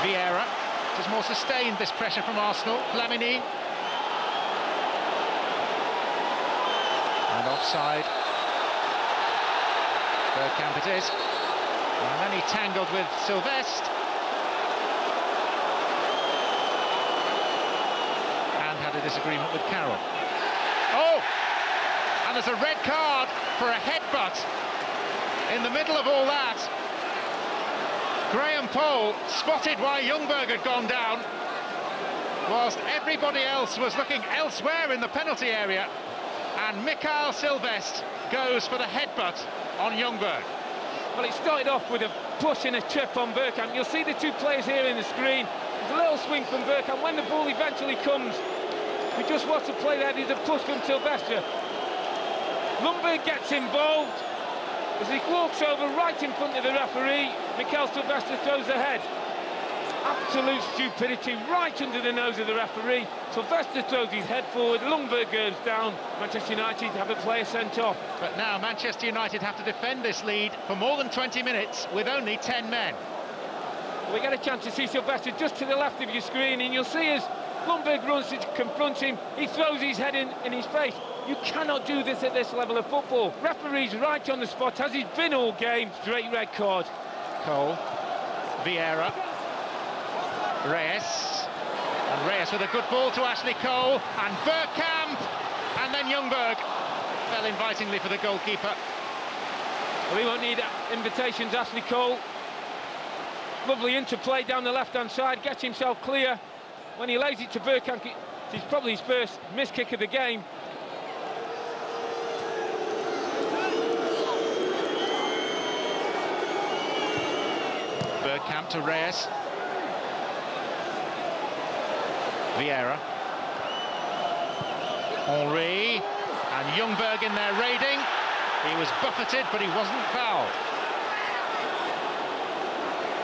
Vieira has more sustained this pressure from Arsenal. Flamini. And offside. Bergkamp it is. And then he tangled with Sylvestre. And had a disagreement with Carroll. Oh! And there's a red card for a headbutt in the middle of all that. Graham Poll spotted why Ljungberg had gone down, whilst everybody else was looking elsewhere in the penalty area, and Mikael Sylvestre goes for the headbutt on Ljungberg. Well, it started off with a push and a trip on Bergkamp. You'll see the two players here in the screen. There's a little swing from Bergkamp. When the ball eventually comes, we just watch the play there. There's a push from Sylvestre. Ljungberg gets involved. As he walks over right in front of the referee, Mikael Sylvestre throws ahead. Absolute stupidity right under the nose of the referee. Sylvestre throws his head forward, Ljungberg goes down. Manchester United have a player sent off. But now Manchester United have to defend this lead for more than 20 minutes with only 10 men. We get a chance to see Sylvestre just to the left of your screen, and you'll see as Ljungberg runs to confront him, he throws his head in his face. You cannot do this at this level of football. Referee's right on the spot, as he's been all game. Straight red card. Cole, Vieira, Reyes, and Reyes with a good ball to Ashley Cole, and Bergkamp, and then Ljungberg fell invitingly for the goalkeeper. Well, he won't need invitations, Ashley Cole. Lovely interplay down the left-hand side, gets himself clear. When he lays it to Bergkamp, it's probably his first missed kick of the game. Bergkamp to Reyes. Vieira. Henry. And Ljungberg in there raiding. He was buffeted, but he wasn't fouled.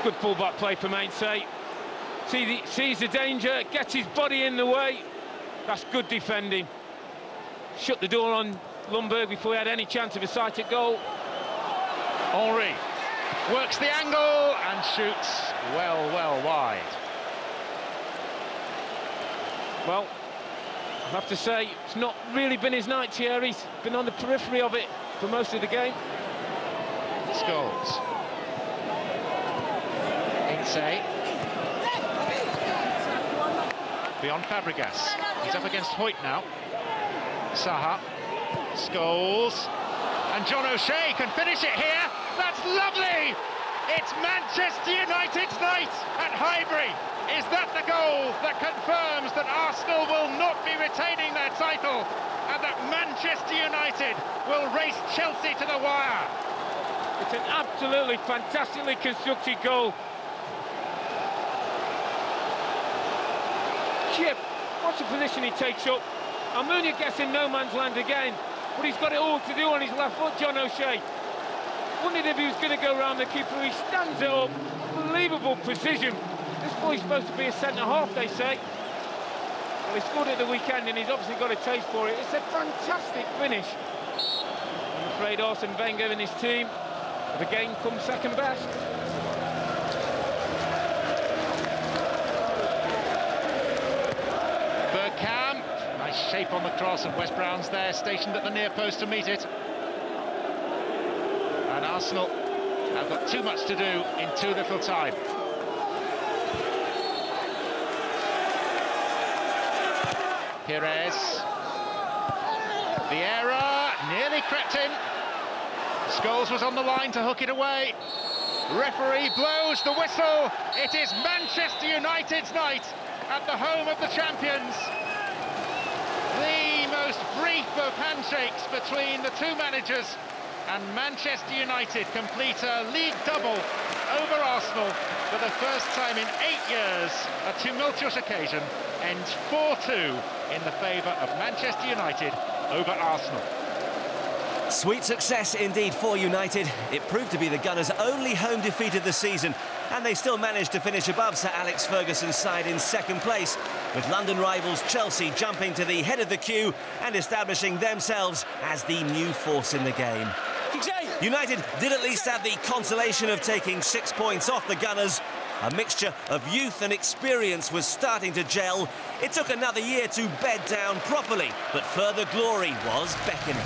Good full-back play from Ainsley. Sees the danger, gets his body in the way. That's good defending. Shut the door on Ljungberg before he had any chance of a sighted goal. Henry works the angle and shoots well wide. Well, I have to say, it's not really been his night here. He's been on the periphery of it for most of the game. Scholes. Ainsley. Beyond Fabregas. He's up against Hoyt now. Saha. Scholes. And John O'Shea can finish it here. That's lovely! It's Manchester United's night at Highbury. Is that the goal that confirms that Arsenal will not be retaining their title and that Manchester United will race Chelsea to the wire? It's an absolutely fantastically constructed goal. Chip, what's the position he takes up? Almunia gets in no man's land again, but he's got it all to do on his left foot, John O'Shea. Wondered if he was going to go around the keeper. He stands it up. Unbelievable precision. This boy's supposed to be a centre-half, they say. Well, he scored at the weekend, and he's obviously got a taste for it. It's a fantastic finish. I'm afraid Arsene Wenger and his team have again come second best. Bergkamp. Nice shape on the cross, and West Brown's there, stationed at the near post to meet it. And Arsenal have got too much to do in too little time. Pires. Vieira nearly crept in. Scholes was on the line to hook it away. Referee blows the whistle. It is Manchester United's night at the home of the champions. The most brief of handshakes between the two managers, and Manchester United complete a league double over Arsenal for the first time in 8 years. A tumultuous occasion ends 4-2 in the favour of Manchester United over Arsenal. Sweet success indeed for United. It proved to be the Gunners' only home defeat of the season, and they still managed to finish above Sir Alex Ferguson's side in second place, with London rivals Chelsea jumping to the head of the queue and establishing themselves as the new force in the game. United did at least have the consolation of taking 6 points off the Gunners, A mixture of youth and experience was starting to gel. It took another year to bed down properly, but further glory was beckoning.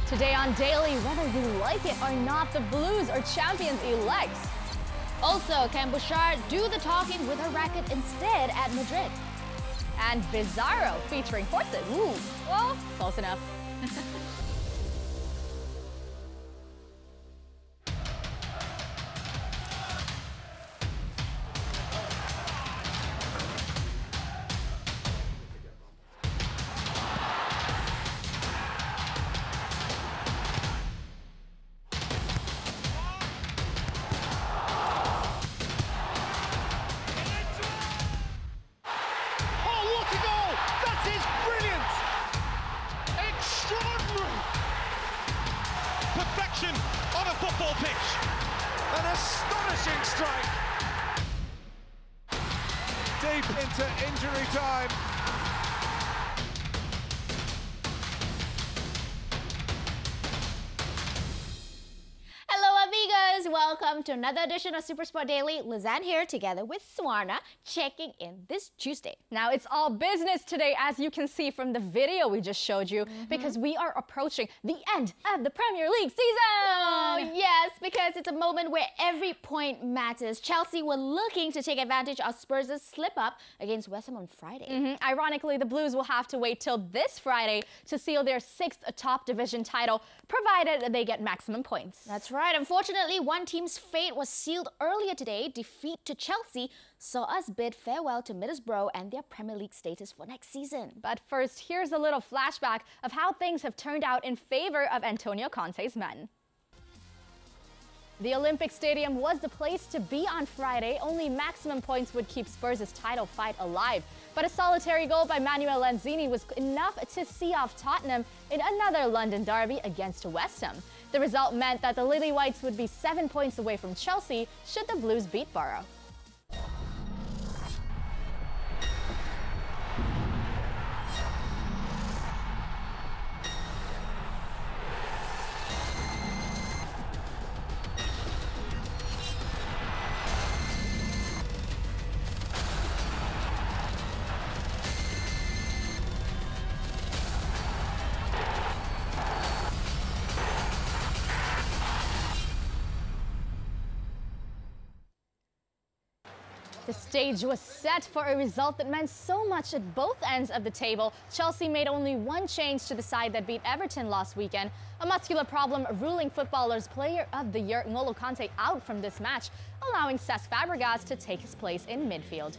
Today on Daily, whether you like it or not, the Blues are champions-elect. Also, can Bouchard do the talking with a racket instead at Madrid? And Bizarro featuring horses. Ooh, well, close enough. Perfection on a football pitch. An astonishing strike. Deep into injury time. Welcome to another edition of Supersport Daily. Lez Ann here together with Swarna, checking in this Tuesday. Now, it's all business today, as you can see from the video we just showed you, because we are approaching the end of the Premier League season. Oh, yes, because it's a moment where every point matters. Chelsea were looking to take advantage of Spurs' slip-up against West Ham on Friday. Ironically, the Blues will have to wait till this Friday to seal their 6th top division title, provided they get maximum points. That's right. Unfortunately, one team's fate was sealed earlier today. Defeat to Chelsea saw us bid farewell to Middlesbrough and their Premier League status for next season. But first, here's a little flashback of how things have turned out in favor of Antonio Conte's men. The Olympic Stadium was the place to be on Friday. Only maximum points would keep Spurs' title fight alive. But a solitary goal by Manuel Lanzini was enough to see off Tottenham in another London derby against West Ham. The result meant that the Lily Whites would be 7 points away from Chelsea should the Blues beat Borough. The stage was set for a result that meant so much at both ends of the table. Chelsea made only one change to the side that beat Everton last weekend. A muscular problem ruling footballers Player of the Year N'Golo Kante out from this match, allowing Cesc Fabregas to take his place in midfield.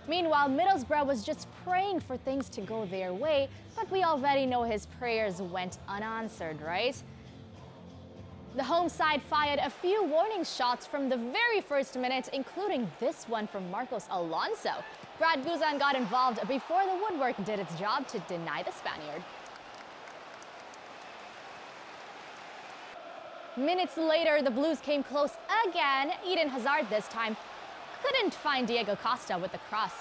Meanwhile, Middlesbrough was just praying for things to go their way, but we already know his prayers went unanswered, right? The home side fired a few warning shots from the very first minute, including this one from Marcos Alonso. Brad Guzan got involved before the woodwork did its job to deny the Spaniard. Minutes later, the Blues came close again. Eden Hazard this time couldn't find Diego Costa with the cross.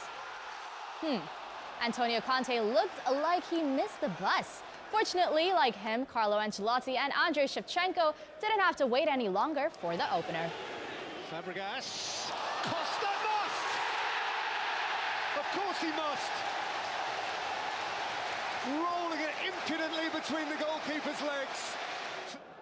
Antonio Conte looked like he missed the bus. Fortunately, like him, Carlo Ancelotti and Andrei Shevchenko didn't have to wait any longer for the opener. Fabregas. Costa must! Of course he must! Rolling it impudently between the goalkeeper's legs.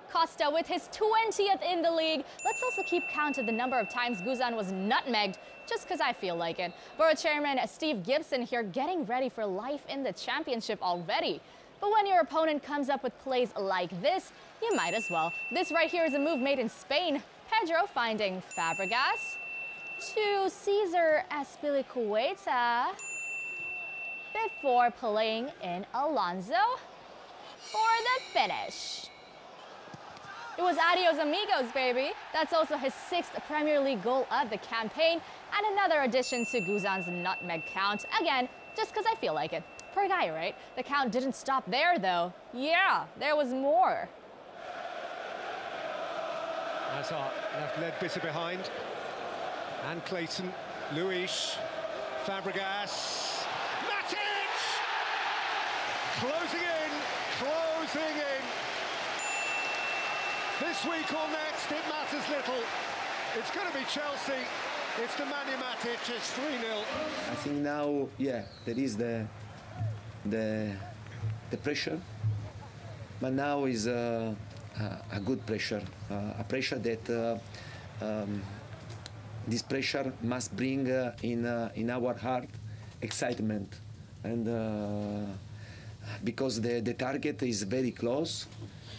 Costa with his 20th in the league. Let's also keep count of the number of times Guzan was nutmegged, just because I feel like it. Borough chairman Steve Gibson here getting ready for life in the championship already. But when your opponent comes up with plays like this, you might as well. This right here is a move made in Spain. Pedro finding Fabregas to Cesar Azpilicueta. before playing in Alonso for the finish. It was adios amigos, baby. That's also his 6th Premier League goal of the campaign and another addition to Guzan's nutmeg count. Again, just because I feel like it. Poor guy, right? The count didn't stop there, though. Yeah, there was more. Hazard left leg bitter behind. And Clayton, Luis, Fabregas, Matic! Closing in, closing in. This week or next, it matters little. It's going to be Chelsea. It's the Nadia Nash. It's 3-0. I think now, yeah, there is the pressure, but now is a good pressure, a pressure that this pressure must bring in our heart excitement, and because the target is very close,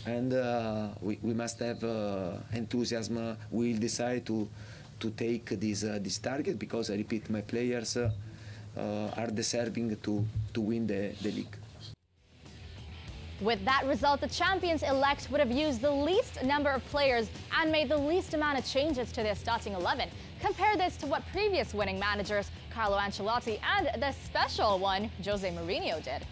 and we must have enthusiasm. We'll decide to take this target, because I repeat, my players are deserving to win the league. With that result, the champions-elect would have used the least number of players and made the least amount of changes to their starting 11. Compare this to what previous winning managers Carlo Ancelotti and the special one Jose Mourinho did.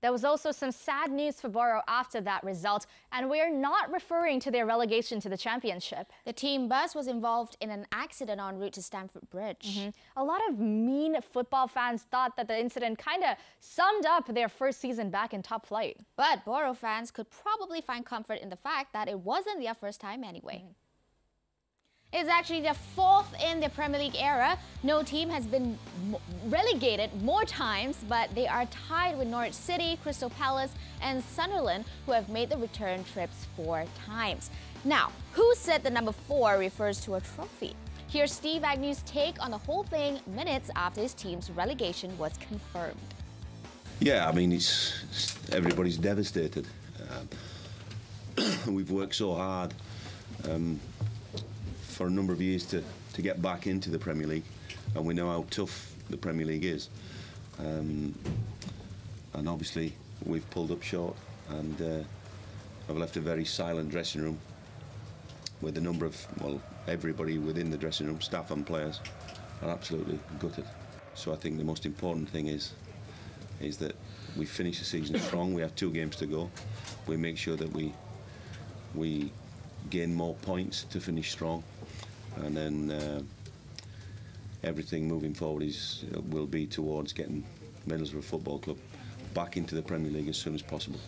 There was also some sad news for Borough after that result, and we're not referring to their relegation to the championship. The team bus was involved in an accident en route to Stamford Bridge. A lot of mean football fans thought that the incident kind of summed up their first season back in top flight. But Borough fans could probably find comfort in the fact that it wasn't their first time anyway. It's actually the 4th in the Premier League era. No team has been relegated more times, but they are tied with Norwich City, Crystal Palace and Sunderland, who have made the return trips 4 times. Now, who said the number 4 refers to a trophy? Here's Steve Agnew's take on the whole thing minutes after his team's relegation was confirmed. Yeah, I mean, everybody's devastated. We've worked so hard for a number of years to get back into the Premier League, and we know how tough the Premier League is, and obviously we've pulled up short, and I've left a very silent dressing room with a number of, well, everybody within the dressing room, staff and players, are absolutely gutted. So I think the most important thing is that we finish the season strong. We have 2 games to go. We make sure that we gain more points to finish strong, and then everything moving forward will be towards getting Middlesbrough Football Club back into the Premier League as soon as possible.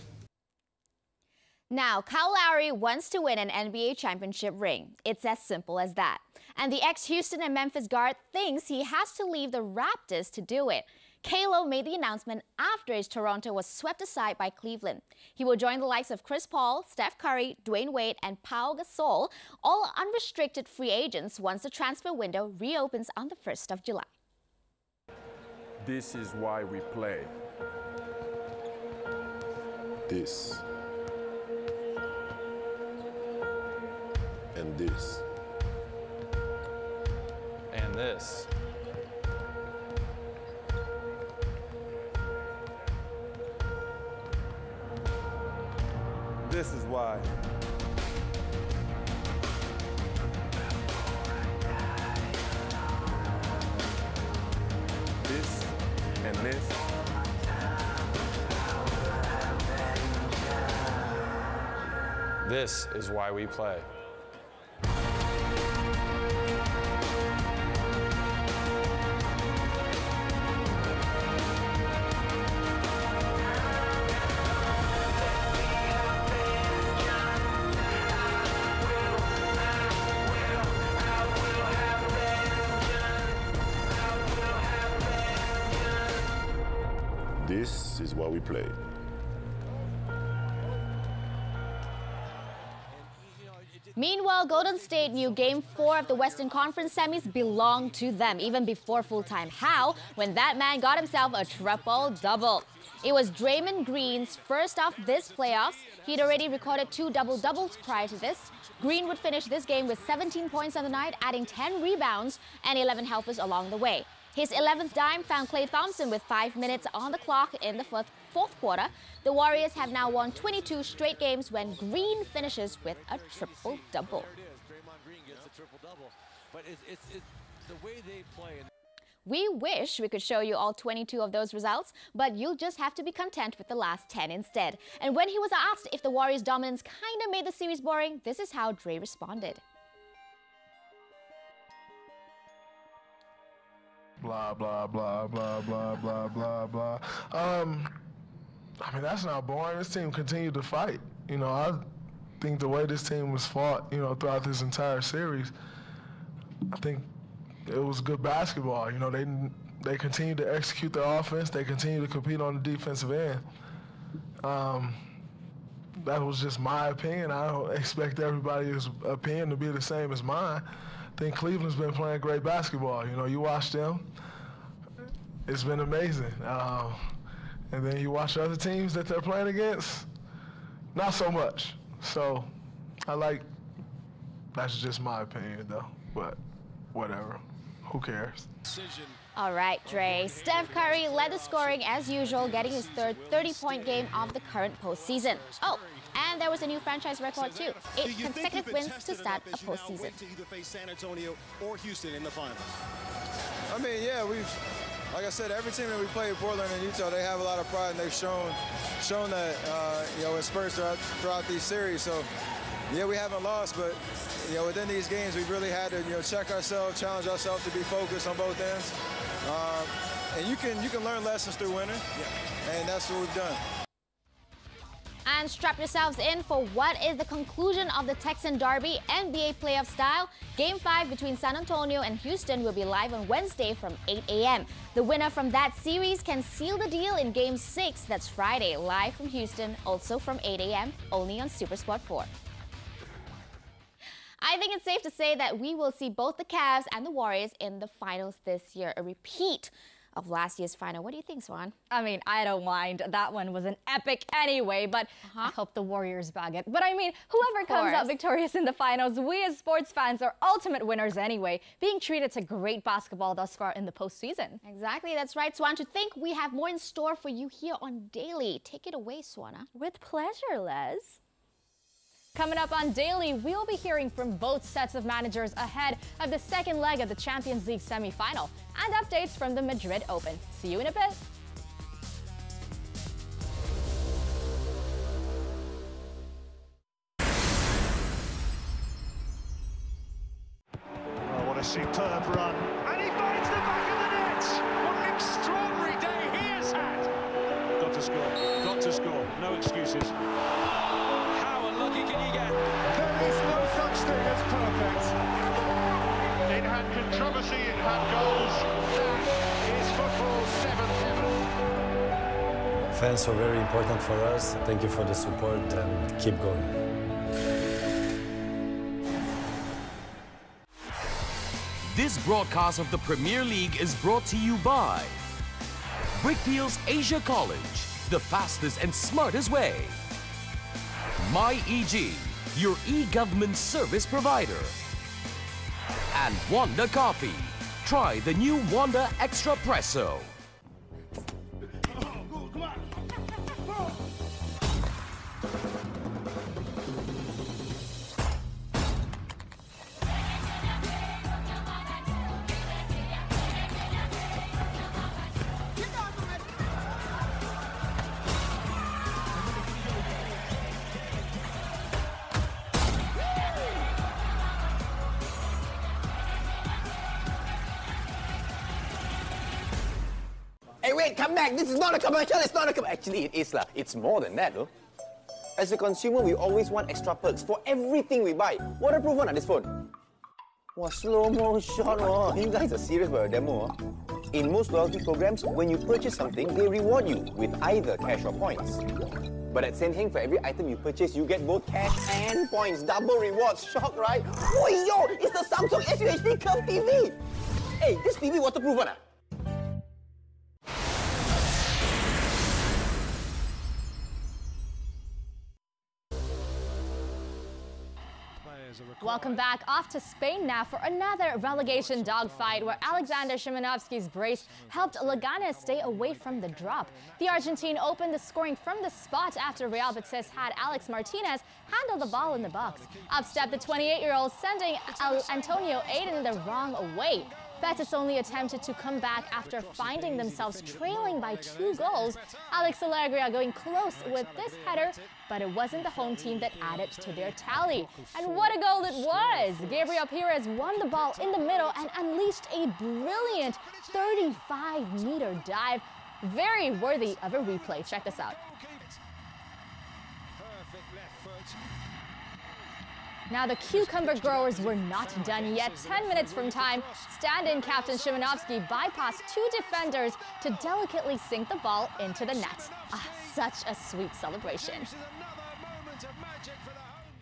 Now, Kyle Lowry wants to win an NBA championship ring. It's as simple as that. And the ex-Houston and Memphis guard thinks he has to leave the Raptors to do it. Kalo made the announcement after his Toronto was swept aside by Cleveland. He will join the likes of Chris Paul, Steph Curry, Dwayne Wade and Pau Gasol, all unrestricted free agents once the transfer window reopens on the 1st of July. This is why we play. This. And this. And this. This is why. This and this. This is why we play. This is why we play. Meanwhile, Golden State knew Game 4 of the Western Conference semis belonged to them, even before full-time. How? When that man got himself a triple-double. It was Draymond Green's first of this playoffs. He'd already recorded 2 double-doubles prior to this. Green would finish this game with 17 points on the night, adding 10 rebounds and 11 helpers along the way. His 11th dime found Klay Thompson with 5 minutes on the clock in the fourth quarter. The Warriors have now won 22 straight games when Green finishes with a triple-double. Draymond Green gets a triple-double, but it's the way they play. We wish we could show you all 22 of those results, but you'll just have to be content with the last 10 instead. And when he was asked if the Warriors' dominance kind of made the series boring, this is how Dre responded. Blah, blah, blah, blah, blah, blah, blah, blah. I mean, that's not boring. This team continued to fight. You know, I think the way this team was fought, you know, throughout this entire series, I think it was good basketball. You know, they continued to execute their offense. They continued to compete on the defensive end. That was just my opinion. I don't expect everybody's opinion to be the same as mine. I think Cleveland's been playing great basketball. You know, you watch them, it's been amazing. And then you watch other teams that they're playing against, not so much. So that's just my opinion though, but whatever, who cares? All right, Dre. Steph Curry led the scoring as usual, getting his third 30-point game of the current postseason. Oh, and there was a new franchise record too. 8 consecutive wins to start a postseason. To either face San Antonio or Houston in the finals. I mean, yeah, like I said, every team that we play, Portland and Utah, they have a lot of pride, and they've shown that, you know, in spurts throughout these series. So, yeah, we haven't lost, but, you know, within these games, we've really had to, you know, check ourselves, challenge ourselves to be focused on both ends. And you can learn lessons through winning, and that's what we've done. And strap yourselves in for what is the conclusion of the Texan Derby NBA playoff style. Game 5 between San Antonio and Houston will be live on Wednesday from 8 a.m. The winner from that series can seal the deal in Game 6, that's Friday, live from Houston, also from 8 a.m., only on SuperSport 4. I think it's safe to say that we will see both the Cavs and the Warriors in the finals this year, a repeat of last year's final. What do you think, Swan? I mean, I don't mind. That one was an epic anyway, but I hope the Warriors bag it. But I mean, whoever comes out victorious in the finals, we as sports fans are ultimate winners anyway, being treated to great basketball thus far in the postseason. Exactly, that's right, Swan. To think we have more in store for you here on Daily. Take it away, Swana. With pleasure, Les. Coming up on Daily, we'll be hearing from both sets of managers ahead of the second leg of the Champions League semi-final and updates from the Madrid Open. See you in a bit. Oh, what a superb run. And he finds the back of the net. What an extraordinary day he has had. Got to score. Got to score. No excuses. Can you get? There is no such thing as perfect. It had controversy, it had goals. That is football 7-7. Fans are very important for us. Thank you for the support and keep going. This broadcast of the Premier League is brought to you by Brickfields Asia College, the fastest and smartest way. MyEG, your e-government service provider. And Wanda Coffee. Try the new Wanda Extra Presso. Hey, wait, come back. This is not a commercial. It's not a commercial. Actually, it is, lah. It's more than that, though. As a consumer, we always want extra perks for everything we buy. Waterproof one on this phone. Wow, slow-mo shot. Oh, you guys are serious about a demo. In most loyalty programs, when you purchase something, they reward you with either cash or points. But at Sen Heng, for every item you purchase, you get both cash and points. Double rewards. Shock, right? Oh, yo, it's the Samsung SUHD Curve TV. Hey, this TV waterproof one, ah? Welcome back. Off to Spain now for another relegation dogfight where Alexander Szymanowski's brace helped Leganes stay away from the drop. The Argentine opened the scoring from the spot after Real Betis had Alex Martinez handle the ball in the box. Up stepped the 28-year-old, sending Antonio Aiden the wrong way. Betis only attempted to come back after finding themselves trailing by 2 goals. Alex Alegria going close with this header, but it wasn't the home team that added to their tally. And what a goal it was! Gabriel Pires won the ball in the middle and unleashed a brilliant 35-meter dive. Very worthy of a replay. Check this out. Now, the cucumber growers were not done yet. 10 minutes from time, stand-in captain Szymanowski bypassed 2 defenders to delicately sink the ball into the net. Ah, such a sweet celebration.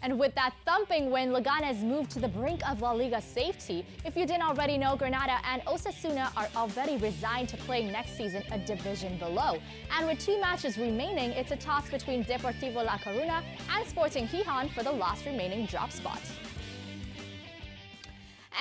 And with that thumping win, Leganes moved to the brink of La Liga safety. If you didn't already know, Granada and Osasuna are already resigned to playing next season a division below. And with 2 matches remaining, it's a toss between Deportivo La Coruña and Sporting Gijón for the last remaining drop spot.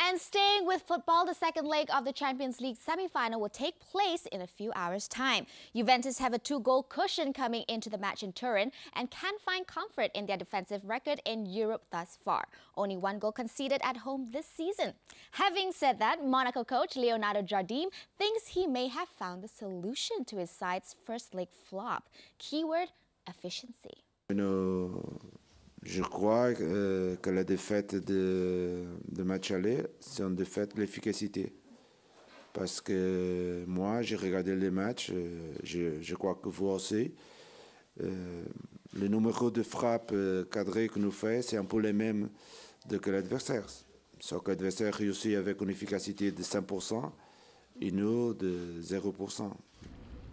And staying with football, the second leg of the Champions League semi-final will take place in a few hours' time. Juventus have a 2-goal cushion coming into the match in Turin and can find comfort in their defensive record in Europe thus far. Only 1 goal conceded at home this season. Having said that, Monaco coach Leonardo Jardim thinks he may have found the solution to his side's first leg flop. Keyword: efficiency. Je crois que la défaite de match aller, c'est une défaite de l'efficacité. Parce que moi, j'ai regardé les matchs, je crois que vous aussi. Le numéro de frappe cadré que nous fait, c'est un peu le même que l'adversaire. Sauf que l'adversaire réussit avec une efficacité de 100% et nous de 0%.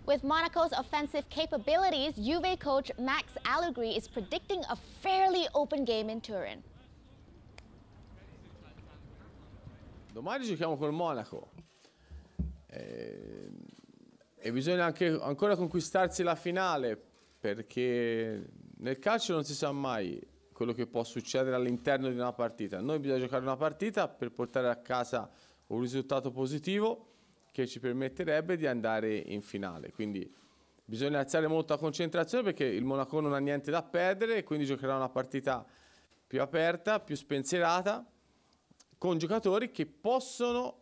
With Monaco's offensive capabilities, Juve coach Max Allegri is predicting a fairly open game in Turin. Domani giochiamo col Monaco e bisogna anche ancora conquistarsi la finale, perché nel calcio non si sa mai quello che può succedere all'interno di una partita. Noi bisogna giocare una partita per portare a casa un risultato positivo che ci permetterebbe di andare in finale. Quindi bisogna alzare molto la concentrazione, perché il Monaco non ha niente da perdere e quindi giocherà una partita più aperta, più spensierata, con giocatori che possono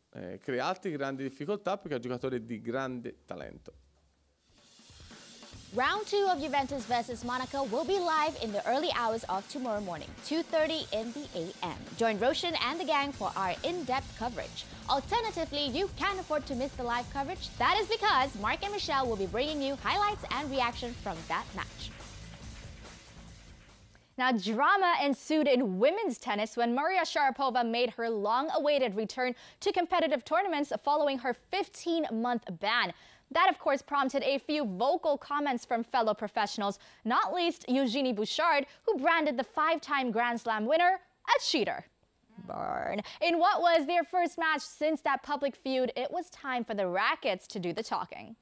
crearti grandi difficoltà, perché è un giocatore di grande talento. Round 2 of Juventus versus Monaco will be live in the early hours of tomorrow morning, 2:30 in the a.m. Join Roshan and the gang for our in-depth coverage. Alternatively, you can't afford to miss the live coverage. That is because Mark and Michelle will be bringing you highlights and reaction from that match. Now, drama ensued in women's tennis when Maria Sharapova made her long-awaited return to competitive tournaments following her 15-month ban. That, of course, prompted a few vocal comments from fellow professionals, not least Eugenie Bouchard, who branded the 5-time Grand Slam winner a cheater. Burn. In what was their first match since that public feud, it was time for the rackets to do the talking.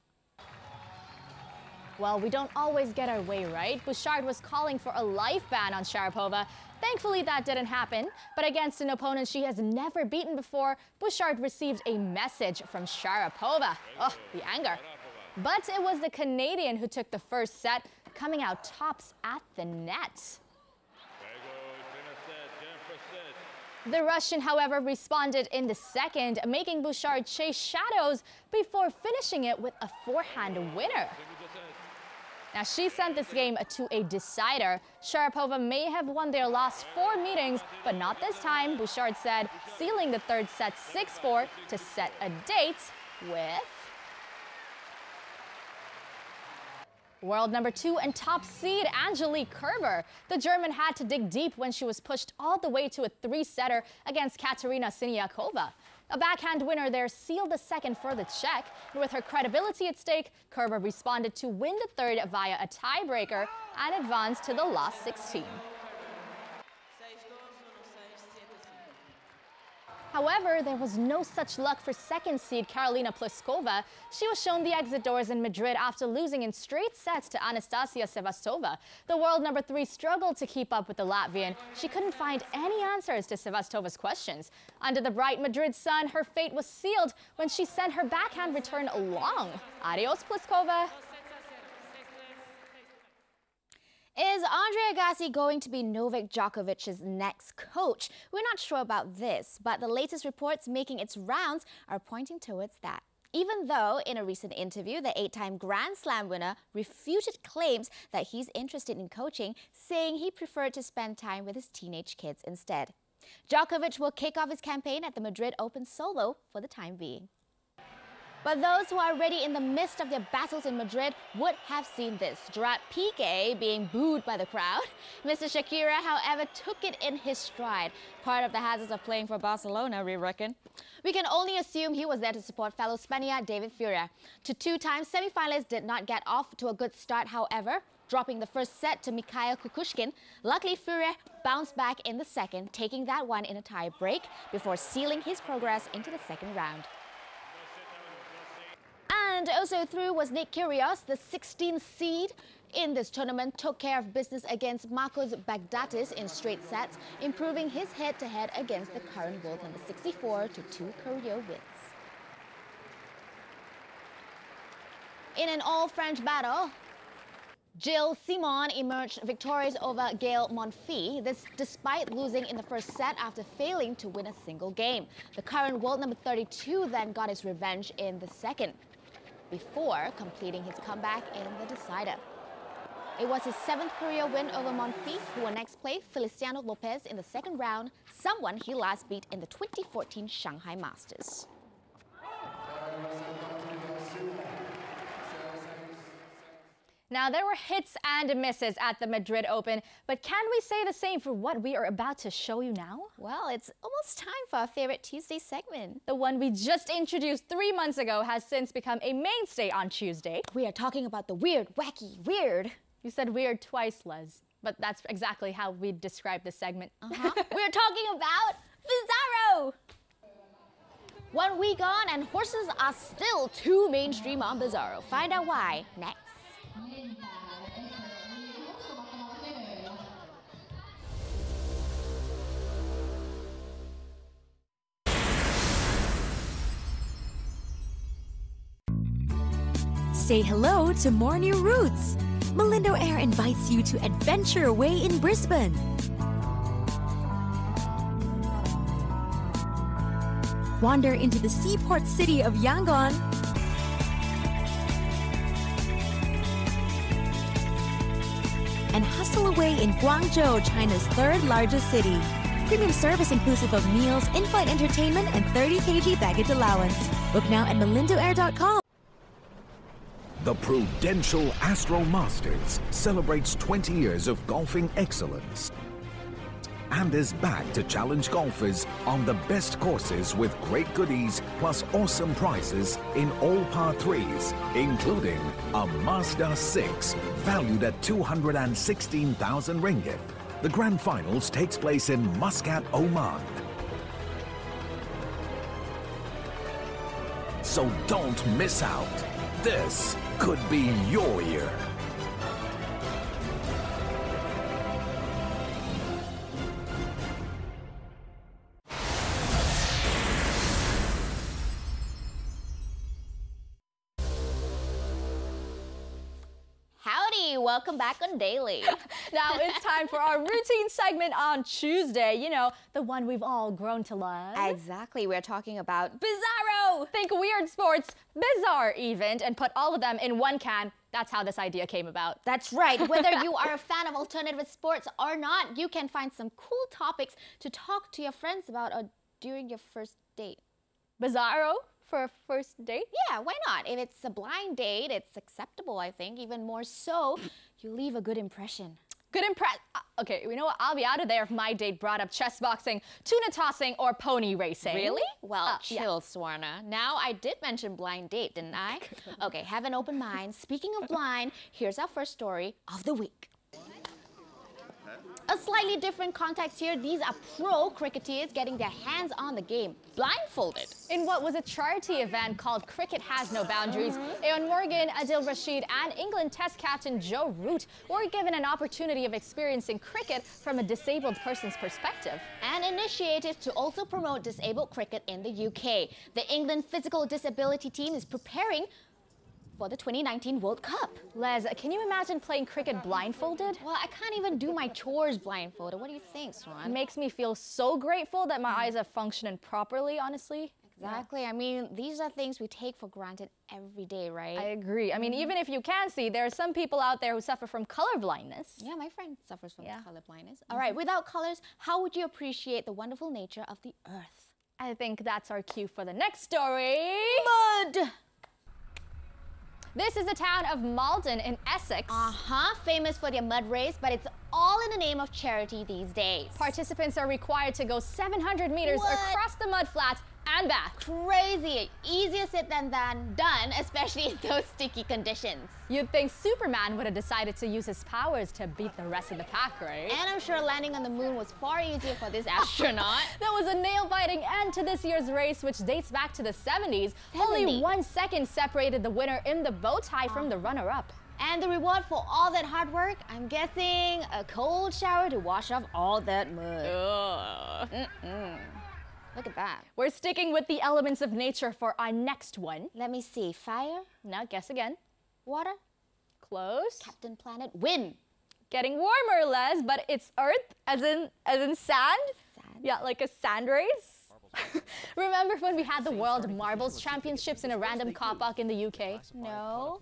Well, we don't always get our way right. Bouchard was calling for a life ban on Sharapova. Thankfully, that didn't happen. But against an opponent she has never beaten before, Bouchard received a message from Sharapova. Oh, the anger. But it was the Canadian who took the first set, coming out tops at the net. The Russian, however, responded in the second, making Bouchard chase shadows before finishing it with a forehand winner. Now, she sent this game to a decider. Sharapova may have won their last 4 meetings, but not this time, Bouchard said, sealing the third set 6-4 to set a date with world number 2 and top seed Angelique Kerber. The German had to dig deep when she was pushed all the way to a 3-setter against Katerina Siniakova. A backhand winner there sealed the second for the Czech. And with her credibility at stake, Kerber responded to win the third via a tiebreaker and advanced to the last 16. However, there was no such luck for second seed Karolina Pliskova. She was shown the exit doors in Madrid after losing in straight sets to Anastasia Sevastova. The world number 3 struggled to keep up with the Latvian. She couldn't find any answers to Sevastova's questions. Under the bright Madrid sun, her fate was sealed when she sent her backhand return long. Adios, Pliskova. Is Andre Agassi going to be Novak Djokovic's next coach? We're not sure about this, but the latest reports making its rounds are pointing towards that. Even though, in a recent interview, the 8-time Grand Slam winner refuted claims that he's interested in coaching, saying he preferred to spend time with his teenage kids instead. Djokovic will kick off his campaign at the Madrid Open solo for the time being. But those who are already in the midst of their battles in Madrid would have seen this. Gerard Piqué being booed by the crowd. Mr. Shakira, however, took it in his stride. Part of the hazards of playing for Barcelona, we reckon. We can only assume he was there to support fellow Spaniard David Ferrer. The 2-time semi-finalists did not get off to a good start, however, dropping the first set to Mikhail Kukushkin. Luckily, Ferrer bounced back in the second, taking that one in a tie break before sealing his progress into the second round. And also through was Nick Kyrgios, the 16th seed in this tournament, took care of business against Marcos Baghdatis in straight sets, improving his head-to-head against the current world number 64 to 2 career wins. In an all-French battle, Gilles Simon emerged victorious over Gael Monfils, this despite losing in the first set after failing to win a single game. The current world number 32 then got his revenge in the second, before completing his comeback in the decider. It was his 7th career win over Monfils, who will next play Feliciano Lopez in the second round, someone he last beat in the 2014 Shanghai Masters. Now, there were hits and misses at the Madrid Open, but can we say the same for what we are about to show you now? Well, it's almost time for our favorite Tuesday segment. The one we just introduced 3 months ago has since become a mainstay on Tuesday. We are talking about the weird, wacky, weird. You said weird twice, Les, but that's exactly how we describe this segment. We're talking about Bizarro! 1 week on, and horses are still too mainstream on Bizarro. Find out why next. Say hello to more new routes. Malindo Air invites you to adventure away in Brisbane. Wander into the seaport city of Yangon. And hustle away in Guangzhou, China's 3rd largest city. Premium service inclusive of meals, in-flight entertainment, and 30 kg baggage allowance. Book now at malindoair.com. The Prudential Astro Masters celebrates 20 years of golfing excellence and is back to challenge golfers on the best courses with great goodies plus awesome prizes in all par 3s, including a Mazda 6 valued at 216,000 ringgit. The grand finals takes place in Muscat, Oman. So don't miss out. This could be your year. Welcome back on Daily. Now it's time for our routine segment on Tuesday. You know, the one we've all grown to love. Exactly. We're talking about Bizarro. Think weird sports, bizarre even, and put all of them in one can. That's how this idea came about. That's right. Whether you are a fan of alternative sports or not, you can find some cool topics to talk to your friends about or during your first date. Bizarro? For a first date? Yeah, why not? If it's a blind date, it's acceptable, I think. Even more so, you leave a good impression. Good impression. Okay, you know what? I'll be out of there if my date brought up chess boxing, tuna tossing, or pony racing. Really? Well, chill, Swarna. Now, I did mention blind date, didn't I? Okay, have an open mind. Speaking of blind, here's our first story of the week. A slightly different context here. These are pro cricketers getting their hands on the game, blindfolded. In what was a charity event called Cricket Has No Boundaries, Eoin Morgan, Adil Rashid, and England Test captain Joe Root were given an opportunity of experiencing cricket from a disabled person's perspective. An initiative to also promote disabled cricket in the UK. The England physical disability team is preparing for the 2019 World Cup. Les, can you imagine playing cricket blindfolded? Well, I can't even do my chores blindfolded. What do you think, Swan? It makes me feel so grateful that my eyes are functioning properly, honestly. Exactly. I mean, these are things we take for granted every day, right? I agree. I mean, even if you can see, there are some people out there who suffer from color blindness. Yeah, my friend suffers from color blindness. All right, without colors, how would you appreciate the wonderful nature of the earth? I think that's our cue for the next story. Mud! This is the town of Malden in Essex. Famous for their mud race, but it's all in the name of charity these days. Participants are required to go 700 meters across the mud flats and back. Crazy. Easier said than done, especially in those sticky conditions. You'd think Superman would have decided to use his powers to beat the rest of the pack, right? And I'm sure landing on the moon was far easier for this astronaut. That was a nail-biting end to this year's race, which dates back to the 70s. Only 1 second separated the winner in the bow tie from the runner-up. And the reward for all that hard work, I'm guessing a cold shower to wash off all that mud. Look at that. We're sticking with the elements of nature for our next one. Let me see. Fire? Now guess again. Water? Close. Captain Planet? Wind. Getting warmer, Les, but it's earth, as in sand? Sand? Yeah, like a sand race. Remember when we had the World Marbles Championships in a random car park in the UK? No.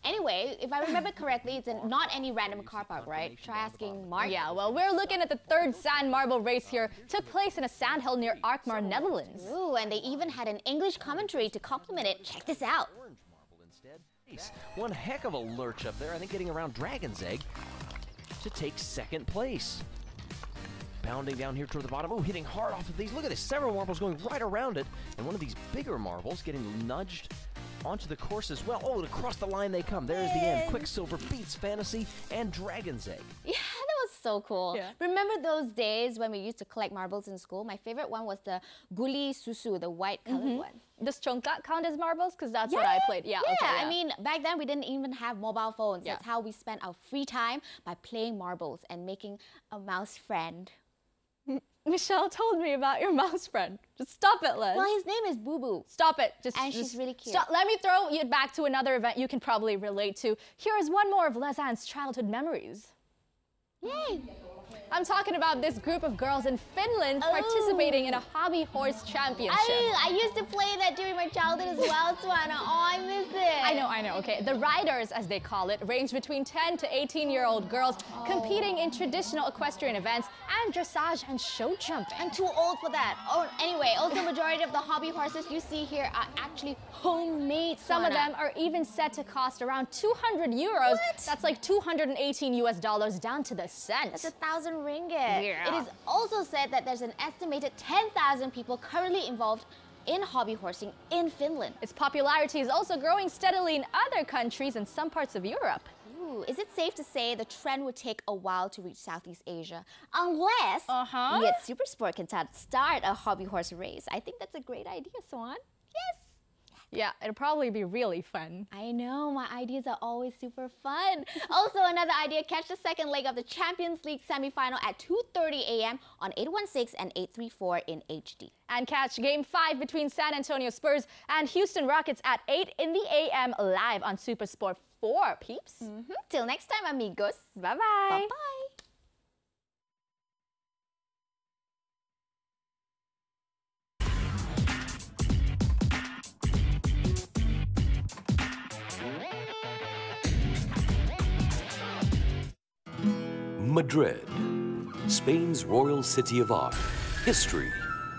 Anyway, if I remember correctly, it's not any random car park, right? Try asking Mark. Yeah, well, we're looking at the third sand marble race here. Took place in a sandhill near Alkmaar, Netherlands. Ooh, and they even had an English commentary to complement it. Check this out. One heck of a lurch up there, I think getting around Dragon's Egg to take second place. Bounding down here toward the bottom. Oh, hitting hard off of these. Look at this. Several marbles going right around it. And one of these bigger marbles getting nudged onto the course as well. Oh, and across the line they come. There's the end. Quicksilver beats Fantasy and Dragon's Egg. Yeah, that was so cool. Yeah. Remember those days when we used to collect marbles in school? My favorite one was the guli susu, the white colored one. Does chongkat count as marbles? Because that's what I played. Yeah, okay, I mean, back then we didn't even have mobile phones. That's how we spent our free time, by playing marbles and making a mouse friend. Michelle told me about your mouse friend. Just stop it, Les. Well, his name is Boo Boo. Stop it. She's really cute. Stop. Let me throw you back to another event you can probably relate to. Here is one more of Lez Ann's childhood memories. Yay! I'm talking about this group of girls in Finland participating in a hobby horse championship. I used to play that during my childhood as well, Swarna. Oh, I miss it. I know, okay. The riders, as they call it, range between 10 to 18-year-old girls competing in traditional equestrian events and dressage and show jumping. I'm too old for that. Oh, anyway, also majority of the hobby horses you see here are actually homemade, Some of them are even said to cost around 200 euros. What? That's like $218 US down to the cent. That's 1,000 ringgit. Yeah. It is also said that there's an estimated 10,000 people currently involved in hobby horsing in Finland. Its popularity is also growing steadily in other countries and some parts of Europe. Ooh, is it safe to say the trend would take a while to reach Southeast Asia? Unless we at Supersport can start a hobby horse race. I think that's a great idea, Swan. Yes. Yeah, it'll probably be really fun. I know, my ideas are always super fun. Also, another idea, catch the second leg of the Champions League semi-final at 2:30 a.m. on 816 and 834 in HD. And catch Game 5 between San Antonio Spurs and Houston Rockets at 8 in the a.m. live on Supersport 4, peeps. Till next time, amigos. Bye-bye. Bye-bye. Madrid, Spain's royal city of art, history,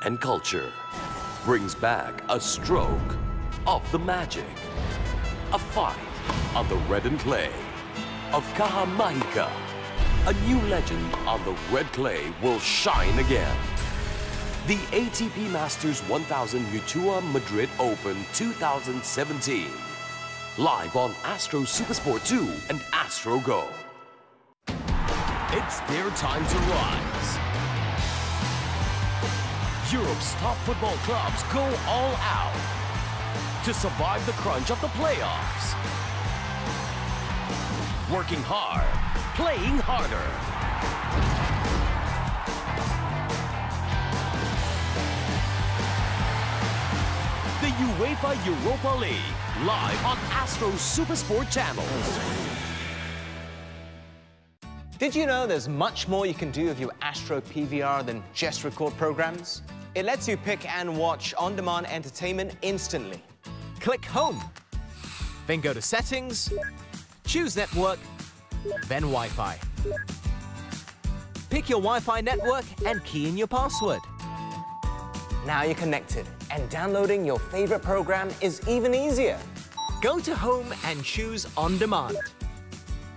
and culture, brings back a stroke of the magic. A fight on the red and clay of Caja Mágica. A new legend on the red clay will shine again. The ATP Masters 1000 Mutua Madrid Open 2017. Live on Astro Supersport 2 and Astro Go. It's their time to rise. Europe's top football clubs go all out to survive the crunch of the playoffs. Working hard, playing harder. The UEFA Europa League, live on Astro Supersport channels. Did you know there's much more you can do with your Astro PVR than just record programs? It lets you pick and watch on-demand entertainment instantly. Click Home, then go to Settings, choose Network, then Wi-Fi. Pick your Wi-Fi network and key in your password. Now you're connected, and downloading your favorite program is even easier. Go to Home and choose On Demand.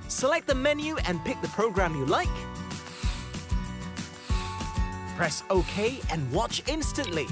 Select the menu and pick the program you like. Press OK and watch instantly.